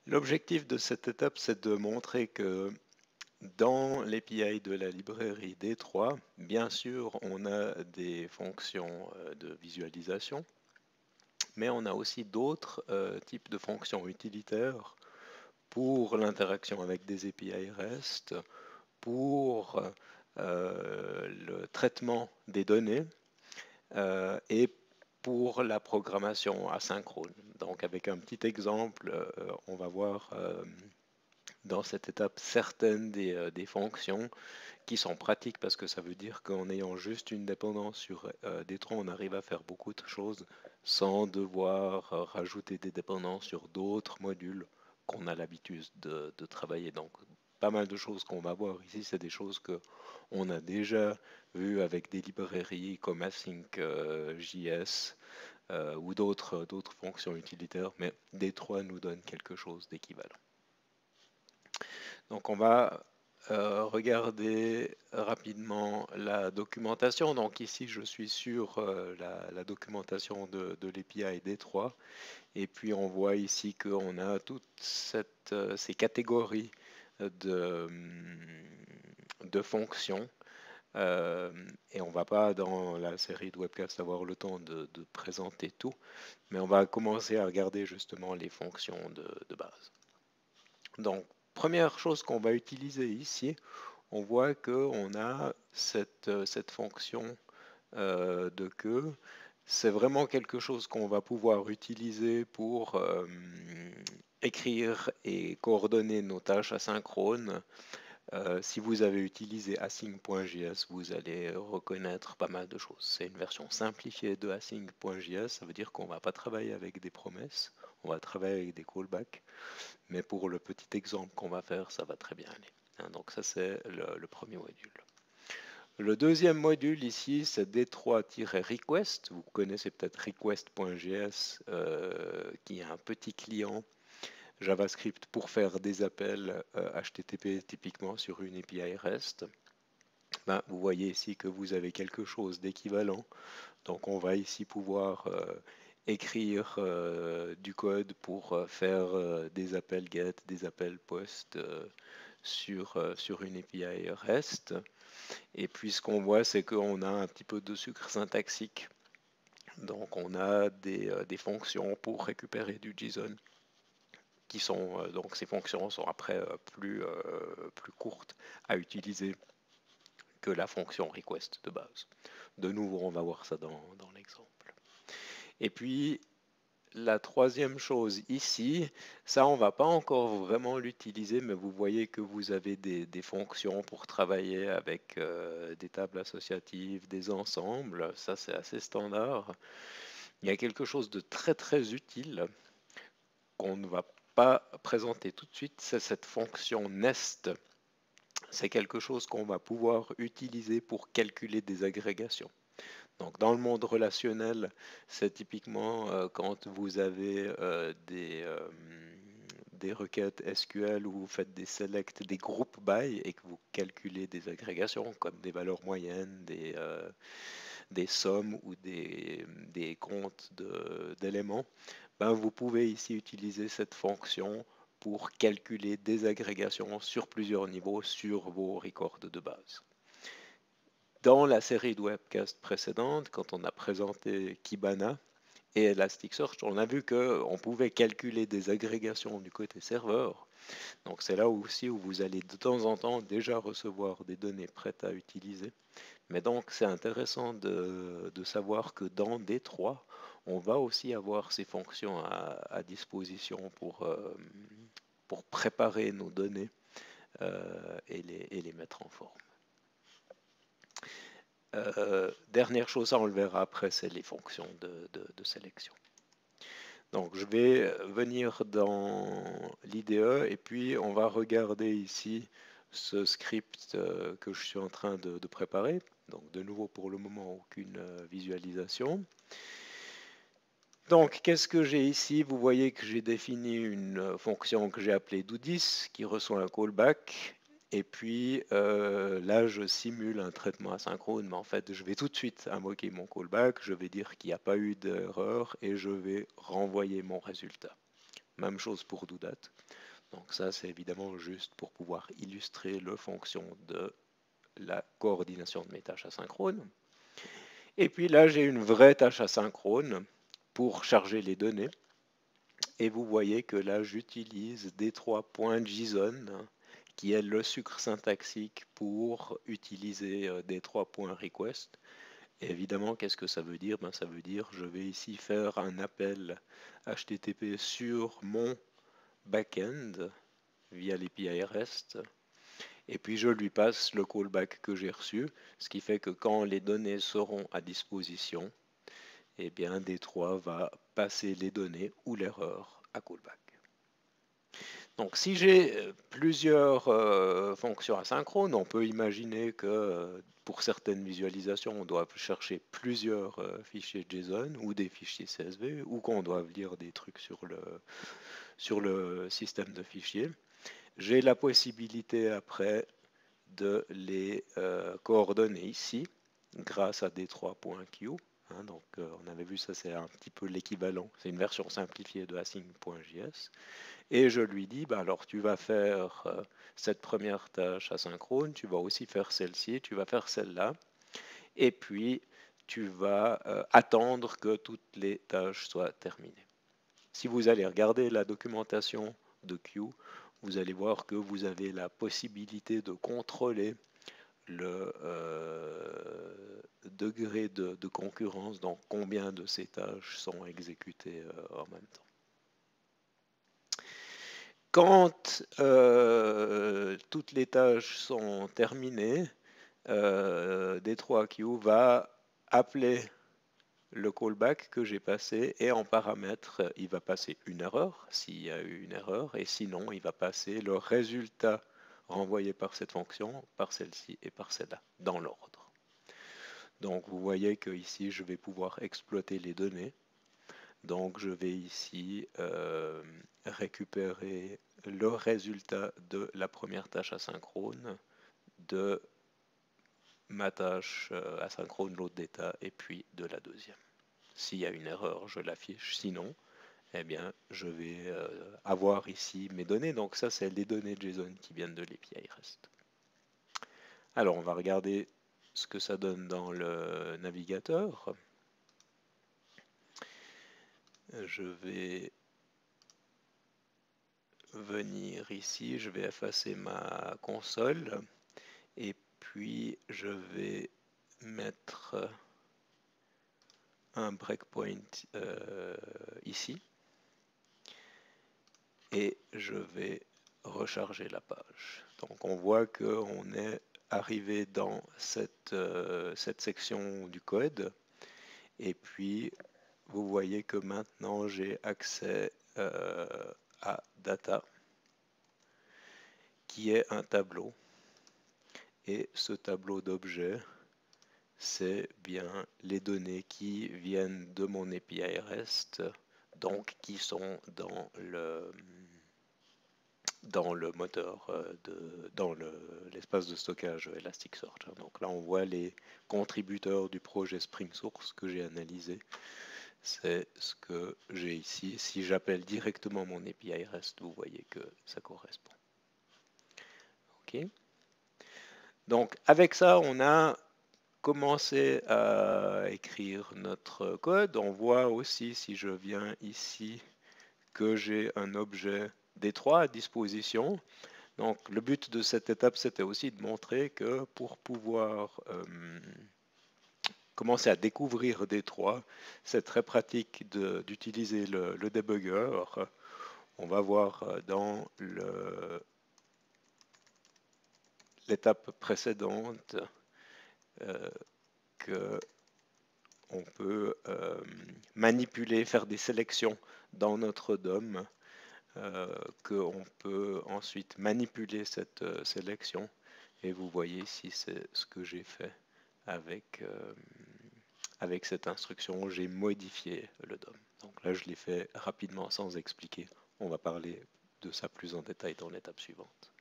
L'objectif de cette étape, c'est de montrer que dans l'API de la librairie D3, bien sûr, on a des fonctions de visualisation, mais on a aussi d'autres types de fonctions utilitaires pour l'interaction avec des API REST, pour le traitement des données et pour la programmation asynchrone. Donc avec un petit exemple, on va voir dans cette étape certaines des fonctions qui sont pratiques parce que ça veut dire qu'en ayant juste une dépendance sur D3, on arrive à faire beaucoup de choses sans devoir rajouter des dépendances sur d'autres modules qu'on a l'habitude de travailler. Donc, pas mal de choses qu'on va voir ici, c'est des choses que on a déjà vues avec des librairies comme Async.js ou d'autres fonctions utilitaires, mais D3 nous donne quelque chose d'équivalent. Donc on va regarder rapidement la documentation. Donc ici je suis sur la documentation de l'API D3 et puis on voit ici qu'on a toutes ces catégories de, de fonctions. Et on ne va pas dans la série de webcasts avoir le temps de présenter tout, mais on va commencer à regarder justement les fonctions de base. Donc, première chose qu'on va utiliser ici, on voit qu'on a cette fonction de queue. C'est vraiment quelque chose qu'on va pouvoir utiliser pour écrire et coordonner nos tâches asynchrones. Si vous avez utilisé async.js, vous allez reconnaître pas mal de choses. C'est une version simplifiée de async.js, ça veut dire qu'on ne va pas travailler avec des promesses, on va travailler avec des callbacks. Mais pour le petit exemple qu'on va faire, ça va très bien aller. Donc ça, c'est le premier module. Le deuxième module ici, c'est D3-request. Vous connaissez peut-être request.js, qui est un petit client JavaScript pour faire des appels HTTP typiquement sur une API REST. Vous voyez ici que vous avez quelque chose d'équivalent. Donc on va ici pouvoir écrire du code pour faire des appels GET, des appels POST sur une API REST. Et puis ce qu'on voit, c'est qu'on a un petit peu de sucre syntaxique. Donc on a des fonctions pour récupérer du JSON qui sont, donc ces fonctions sont après plus courtes à utiliser que la fonction request de base. De nouveau, on va voir ça dans l'exemple. Et puis, la troisième chose ici, ça on va pas encore vraiment l'utiliser, mais vous voyez que vous avez des fonctions pour travailler avec des tables associatives, des ensembles, ça c'est assez standard. Il y a quelque chose de très très utile qu'on ne va pas présenter tout de suite, c'est cette fonction nest. C'est quelque chose qu'on va pouvoir utiliser pour calculer des agrégations. Donc, dans le monde relationnel, c'est typiquement quand vous avez des requêtes SQL où vous faites des selects, des groupes by et que vous calculez des agrégations comme des valeurs moyennes, des sommes ou des comptes d'éléments. Vous pouvez ici utiliser cette fonction pour calculer des agrégations sur plusieurs niveaux sur vos records de base. Dans la série de webcasts précédente, quand on a présenté Kibana et Elasticsearch, on a vu qu'on pouvait calculer des agrégations du côté serveur. Donc c'est là aussi où vous allez de temps en temps déjà recevoir des données prêtes à utiliser. Mais donc c'est intéressant de savoir que dans D3, on va aussi avoir ces fonctions à disposition pour préparer nos données et les mettre en forme. Dernière chose, ça on le verra après, c'est les fonctions de sélection. Donc je vais venir dans l'IDE et puis on va regarder ici ce script que je suis en train de préparer. Donc de nouveau pour le moment aucune visualisation. Donc qu'est-ce que j'ai ici? Vous voyez que j'ai défini une fonction que j'ai appelée do_this qui reçoit un callback. Et puis là, je simule un traitement asynchrone, mais en fait, je vais tout de suite invoquer mon callback, je vais dire qu'il n'y a pas eu d'erreur et je vais renvoyer mon résultat. Même chose pour doDate. Donc ça, c'est évidemment juste pour pouvoir illustrer la fonction de la coordination de mes tâches asynchrones. Et puis là, j'ai une vraie tâche asynchrone pour charger les données. Et vous voyez que là, j'utilise D3.json, qui est le sucre syntaxique pour utiliser D3.request. Et évidemment, qu'est-ce que ça veut dire? Ben, ça veut dire je vais ici faire un appel HTTP sur mon backend via l'API REST. Et puis je lui passe le callback que j'ai reçu, ce qui fait que quand les données seront à disposition, eh bien D3 va passer les données ou l'erreur à callback. Donc si j'ai plusieurs fonctions asynchrones, on peut imaginer que pour certaines visualisations, on doit chercher plusieurs fichiers JSON ou des fichiers CSV, ou qu'on doit lire des trucs sur le système de fichiers. J'ai la possibilité après de les coordonner ici grâce à D3.q. Donc on avait vu ça, c'est un petit peu l'équivalent, c'est une version simplifiée de async.js. Et je lui dis, bah alors tu vas faire cette première tâche asynchrone, tu vas aussi faire celle-ci, tu vas faire celle-là, et puis tu vas attendre que toutes les tâches soient terminées. Si vous allez regarder la documentation de Q, vous allez voir que vous avez la possibilité de contrôler le degré de concurrence, donc combien de ces tâches sont exécutées en même temps. Quand toutes les tâches sont terminées, D3Q va appeler le callback que j'ai passé et en paramètre, il va passer une erreur s'il y a eu une erreur et sinon, il va passer le résultat renvoyé par cette fonction, par celle-ci et par celle-là, dans l'ordre. Donc vous voyez que ici, je vais pouvoir exploiter les données. Donc je vais ici récupérer le résultat de la première tâche asynchrone, de ma tâche asynchrone load data et puis de la deuxième. S'il y a une erreur, je l'affiche. Sinon, eh bien, je vais avoir ici mes données. Donc ça, c'est les données JSON qui viennent de l'API REST. Alors, on va regarder ce que ça donne dans le navigateur. Je vais venir ici, je vais effacer ma console et puis je vais mettre un breakpoint ici et je vais recharger la page. Donc on voit qu'on est arrivé dans cette section du code et puis vous voyez que maintenant j'ai accès à data qui est un tableau et ce tableau d'objets c'est bien les données qui viennent de mon API REST, donc qui sont dans le moteur, dans l'espace de stockage Elasticsearch. Donc là, on voit les contributeurs du projet Spring Source que j'ai analysé. C'est ce que j'ai ici. Si j'appelle directement mon API REST, vous voyez que ça correspond. OK. Donc avec ça, on a commencer à écrire notre code. On voit aussi, si je viens ici, que j'ai un objet D3 à disposition. Donc le but de cette étape, c'était aussi de montrer que pour pouvoir commencer à découvrir D3, c'est très pratique d'utiliser le debugger. On va voir dans l'étape précédente que on peut manipuler, faire des sélections dans notre DOM, qu'on peut ensuite manipuler cette sélection. Et vous voyez ici, c'est ce que j'ai fait avec, avec cette instruction. J'ai modifié le DOM. Donc là, je l'ai fait rapidement sans expliquer. On va parler de ça plus en détail dans l'étape suivante.